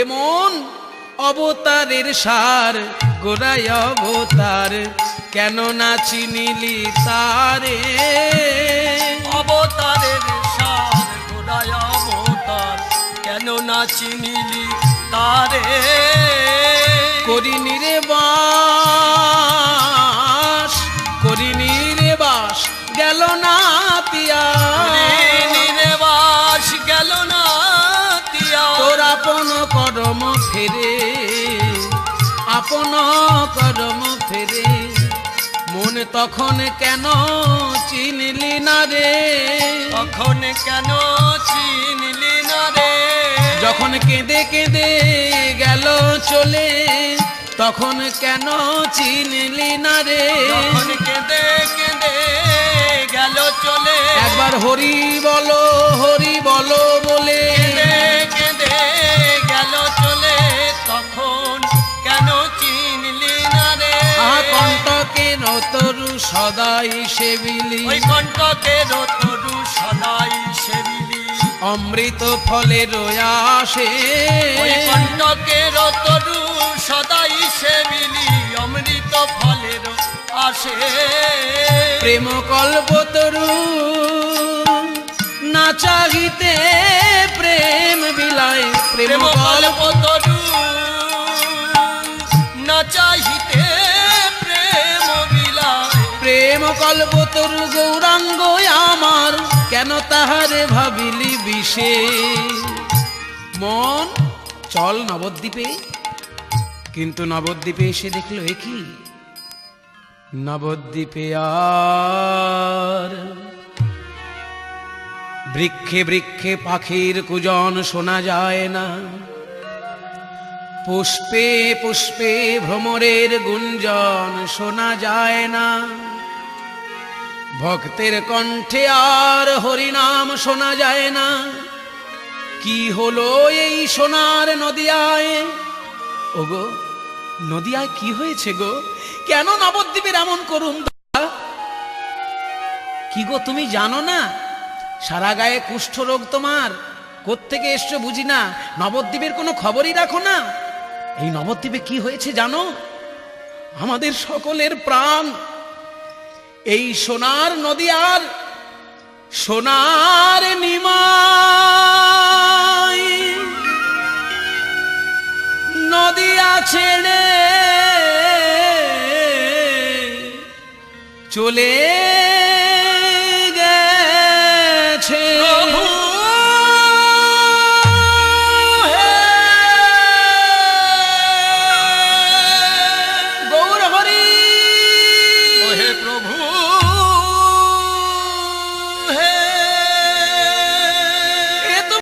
এমন অবতারের সার গোড়ায় অবতার, কেন না চিনিলি তারে? অবতারের সার গোড়ায় অবতার, কেন না চিনিলি তারে? করিনি রে বাস, করিনি রে বাস, গেল না তিয়া। রে বাস গেল না তিয়া। তোর আপন করম ফেরে, আপন করম ফেরে, মন তখন কেন চিনলি না রে? তখন কেন চিনলি না রে? যখন কেঁদে কেঁদে গেল চলে, তখন কেন চিনলি না রে? যখন কেঁদে কেঁদে গেল চলে, একবার হরি বলো বলে কেঁদে কেঁদে গেল চলে, তখন কেন চিনলি না রে? কণ্টকের তরু সদাই সেবিলি, ওই কণ্টকের তরু সদাই সেবিলি, অমৃত ফলের আসে। ওই কণ্টকের তরু সদাই সেবিলি, অমৃত ফলের আসে। প্রেম কল্পতরু না চাহিতে প্রেম বিলায়, প্রেম কল্পতরু না চাহিতে প্রেম বিলায়। প্রেম কল্পতরু গৌরাঙ্গ আমার, কেন তাহারে ভাবিলি বিষে? মন চল নবদ্বীপে, কিন্তু নবদ্বীপে এসে দেখলো এ কি? নবদ্বীপে আর বৃক্ষে বৃক্ষে পাখির কুজন শোনা যায় না, পুষ্পে পুষ্পে ভ্রমরের গুঞ্জন শোনা যায় না, ভক্তের কণ্ঠে আর হরিনাম শোনা যায় না। কি হলো এই সোনার নদিয়ায়? ওগো নদিয়ায় কি হয়েছে গো? কেন নবদ্বীপের এমন করুণ? কি গো তুমি জানো না? সারা গায়ে কুষ্ঠরোগ তোমার, কোত্থেকে এসছো বুঝি না, নবদ্বীপের কোনো খবরই রাখো না। এই নবদ্বীপে কি হয়েছে জানো? আমাদের সকলের প্রাণ এই সোনার নদিয়ার সোনার নিমাই নদিয়া ছেড়ে চলে গেছে। গৌর হরি হে প্রভু হে